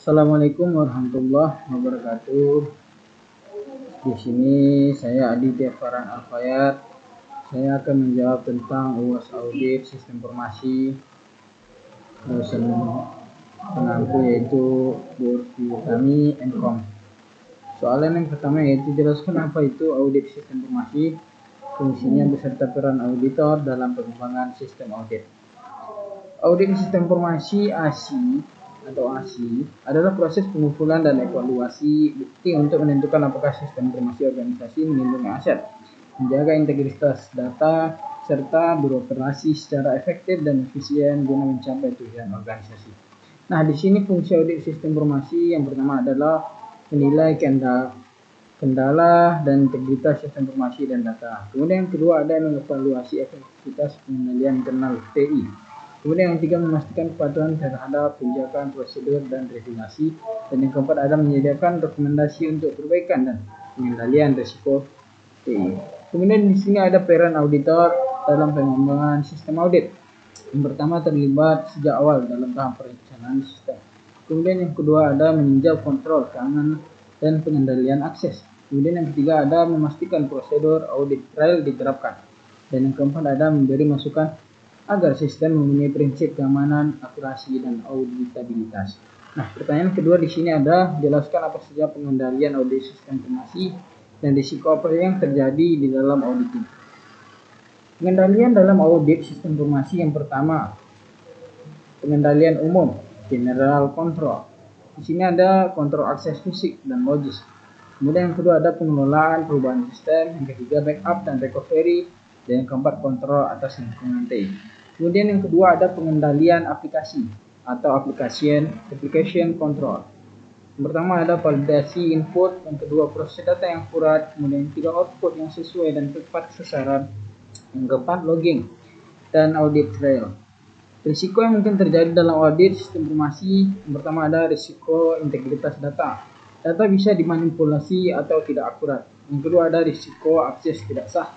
Assalamualaikum warahmatullahi wabarakatuh. Di sini saya Aditya Farhan Alfayat. Saya akan menjawab tentang UAS audit sistem informasi. Dosen pengampu yaitu Bu kami Enkom. Soalan yang pertama yaitu jelaskan apa itu audit sistem informasi, fungsinya beserta peran auditor dalam pengembangan sistem audit. Audit sistem informasi ASI adalah proses pengumpulan dan evaluasi bukti untuk menentukan apakah sistem informasi organisasi melindungi aset, menjaga integritas data, serta beroperasi secara efektif dan efisien guna mencapai tujuan organisasi. Nah, di sini fungsi audit sistem informasi yang pertama adalah menilai kendala dan integritas sistem informasi dan data. Kemudian yang kedua ada mengevaluasi efektivitas pengendalian internal TI. Kemudian yang ketiga memastikan kepatuhan terhadap kebijakan, prosedur, dan regulasi. Dan yang keempat ada menyediakan rekomendasi untuk perbaikan dan pengendalian risiko TI. Kemudian di sini ada peran auditor dalam pengembangan sistem audit. Yang pertama terlibat sejak awal dalam tahap perencanaan sistem. Kemudian yang kedua ada meninjau kontrol, keamanan, dan pengendalian akses. Kemudian yang ketiga ada memastikan prosedur audit trial diterapkan. Dan yang keempat ada memberi masukan agar sistem mempunyai prinsip keamanan, akurasi, dan auditabilitas. Nah, pertanyaan kedua di sini ada jelaskan apa saja pengendalian audit sistem informasi dan risiko apa yang terjadi di dalam auditing. Pengendalian dalam audit sistem informasi yang pertama, pengendalian umum, general control. Di sini ada kontrol akses fisik dan logis. Kemudian yang kedua ada pengelolaan perubahan sistem, yang ketiga backup dan recovery, dan yang keempat kontrol atas lingkungan TI. Kemudian yang kedua ada pengendalian aplikasi atau application control. Yang pertama ada validasi input, yang kedua proses data yang akurat, kemudian yang ketiga output yang sesuai dan tepat sasaran, yang keempat logging dan audit trail. Risiko yang mungkin terjadi dalam audit sistem informasi, yang pertama ada risiko integritas data. Data bisa dimanipulasi atau tidak akurat. Yang kedua ada risiko akses tidak sah.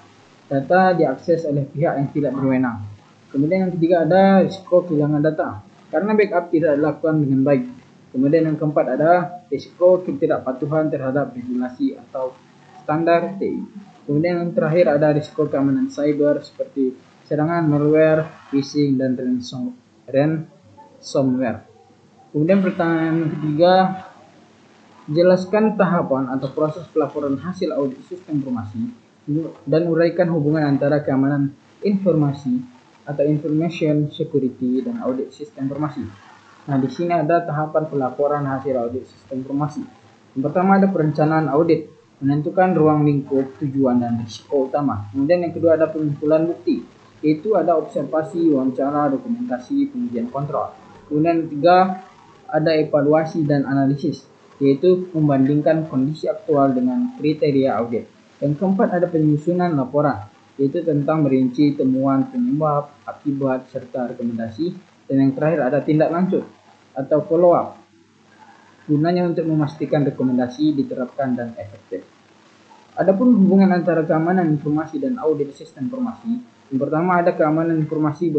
Data diakses oleh pihak yang tidak berwenang. Kemudian yang ketiga ada risiko kehilangan data karena backup tidak dilakukan dengan baik. Kemudian yang keempat ada risiko ketidakpatuhan terhadap regulasi atau standar TI. Kemudian yang terakhir ada risiko keamanan cyber seperti serangan malware, phishing, dan ransomware. Kemudian pertanyaan ketiga, jelaskan tahapan atau proses pelaporan hasil audit sistem informasi dan uraikan hubungan antara keamanan informasi atau information security dan audit sistem informasi. Nah, di sini ada tahapan pelaporan hasil audit sistem informasi. Yang pertama ada perencanaan audit, menentukan ruang lingkup, tujuan, dan risiko utama. Kemudian yang kedua ada pengumpulan bukti, yaitu ada observasi, wawancara, dokumentasi, pengujian kontrol. Kemudian yang ketiga ada evaluasi dan analisis, yaitu membandingkan kondisi aktual dengan kriteria audit. Yang keempat ada penyusunan laporan, yaitu tentang merinci temuan, penyebab, akibat, serta rekomendasi. Dan yang terakhir ada tindak lanjut atau follow up, gunanya untuk memastikan rekomendasi diterapkan dan efektif. Adapun hubungan antara keamanan informasi dan audit sistem informasi, yang pertama ada keamanan informasi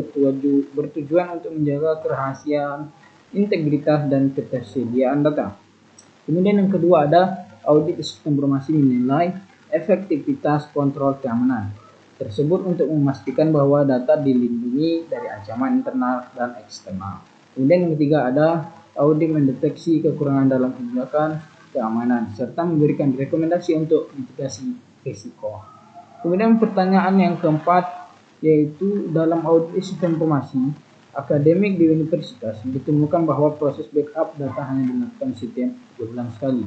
bertujuan untuk menjaga kerahasiaan, integritas, dan ketersediaan data. Kemudian yang kedua ada audit sistem informasi menilai efektivitas kontrol keamanan tersebut untuk memastikan bahwa data dilindungi dari ancaman internal dan eksternal. Kemudian yang ketiga ada audit mendeteksi kekurangan dalam kebijakan keamanan serta memberikan rekomendasi untuk mitigasi risiko. Kemudian pertanyaan yang keempat yaitu dalam audit sistem informasi akademik di universitas ditemukan bahwa proses backup data hanya dilakukan setiap 3 bulan sekali.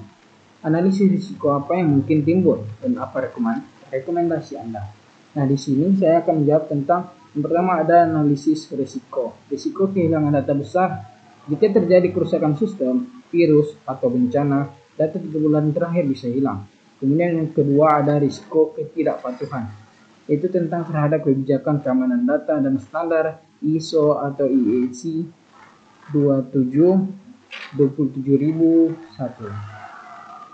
Analisis risiko apa yang mungkin timbul dan apa rekomendasi Anda? Nah, di sini saya akan menjawab tentang yang pertama ada analisis risiko. Risiko kehilangan data besar jika terjadi kerusakan sistem, virus, atau bencana, data 3 bulan terakhir bisa hilang. Kemudian yang kedua ada risiko ketidakpatuhan, yaitu tentang terhadap kebijakan keamanan data dan standar ISO atau IEC 27001.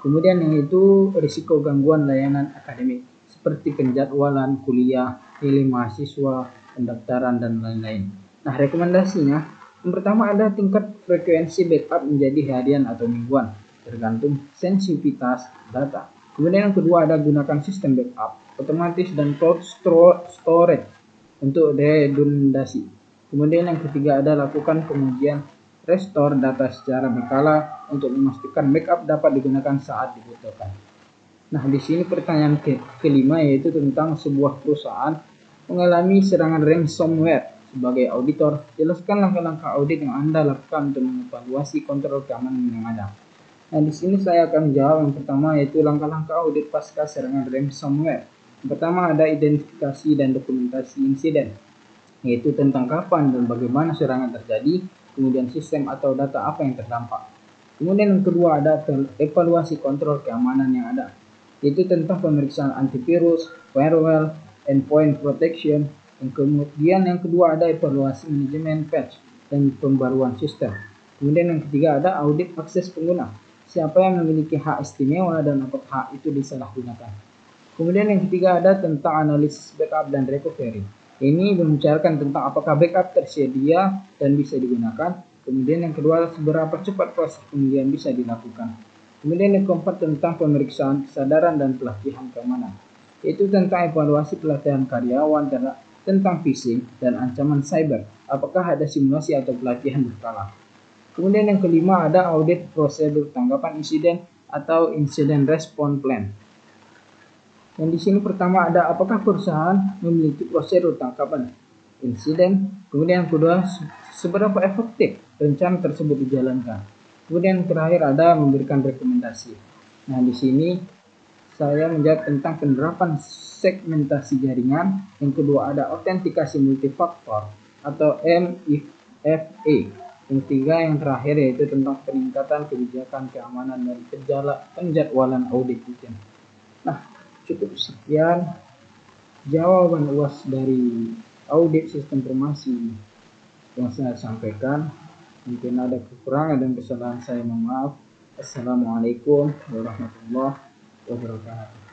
Kemudian yaitu risiko gangguan layanan akademik seperti penjadwalan kuliah, nilai mahasiswa, pendaftaran, dan lain-lain. Nah, rekomendasinya Yang pertama ada tingkat frekuensi backup menjadi harian atau mingguan, tergantung sensitivitas data. Kemudian yang kedua ada gunakan sistem backup otomatis dan cloud storage untuk redundasi. Kemudian yang ketiga ada lakukan pengujian restore data secara berkala untuk memastikan backup dapat digunakan saat dibutuhkan. Nah, di sini pertanyaan kelima yaitu tentang sebuah perusahaan mengalami serangan ransomware. Sebagai auditor, jelaskan langkah-langkah audit yang Anda lakukan untuk mengevaluasi kontrol keamanan yang ada. Nah, di sini saya akan menjawab yang pertama yaitu langkah-langkah audit pasca serangan ransomware. Yang pertama ada identifikasi dan dokumentasi insiden, yaitu tentang kapan dan bagaimana serangan terjadi, kemudian sistem atau data apa yang terdampak. Kemudian yang kedua ada evaluasi kontrol keamanan yang ada, yaitu tentang pemeriksaan antivirus, firewall, endpoint protection. Yang kemudian yang kedua ada evaluasi manajemen patch dan pembaruan sistem. Kemudian yang ketiga ada audit akses pengguna, siapa yang memiliki hak istimewa dan apakah hak itu disalahgunakan. Kemudian yang ketiga ada tentang analisis backup dan recovery. Ini membicarakan tentang apakah backup tersedia dan bisa digunakan. Kemudian yang kedua seberapa cepat proses pemulihan bisa dilakukan. Kemudian yang keempat tentang pemeriksaan kesadaran dan pelatihan keamanan, yaitu tentang evaluasi pelatihan karyawan tentang phishing dan ancaman cyber. Apakah ada simulasi atau pelatihan berkala. Kemudian yang kelima ada audit prosedur tanggapan insiden atau incident response plan. Yang di sini pertama ada apakah perusahaan memiliki prosedur tangkapan insiden. Kemudian yang kedua seberapa efektif rencana tersebut dijalankan. Kemudian yang terakhir ada memberikan rekomendasi. Nah, di sini saya menjawab tentang penerapan segmentasi jaringan. Yang kedua ada autentikasi multifaktor atau MFA. Yang ketiga yang terakhir yaitu tentang peningkatan kebijakan keamanan dan penjadwalan audit. Nah, cukup sekian jawaban UAS dari audit sistem informasi yang saya sampaikan. Mungkin ada kekurangan dan kesalahan, saya mohon maaf. Assalamualaikum warahmatullahi wabarakatuh.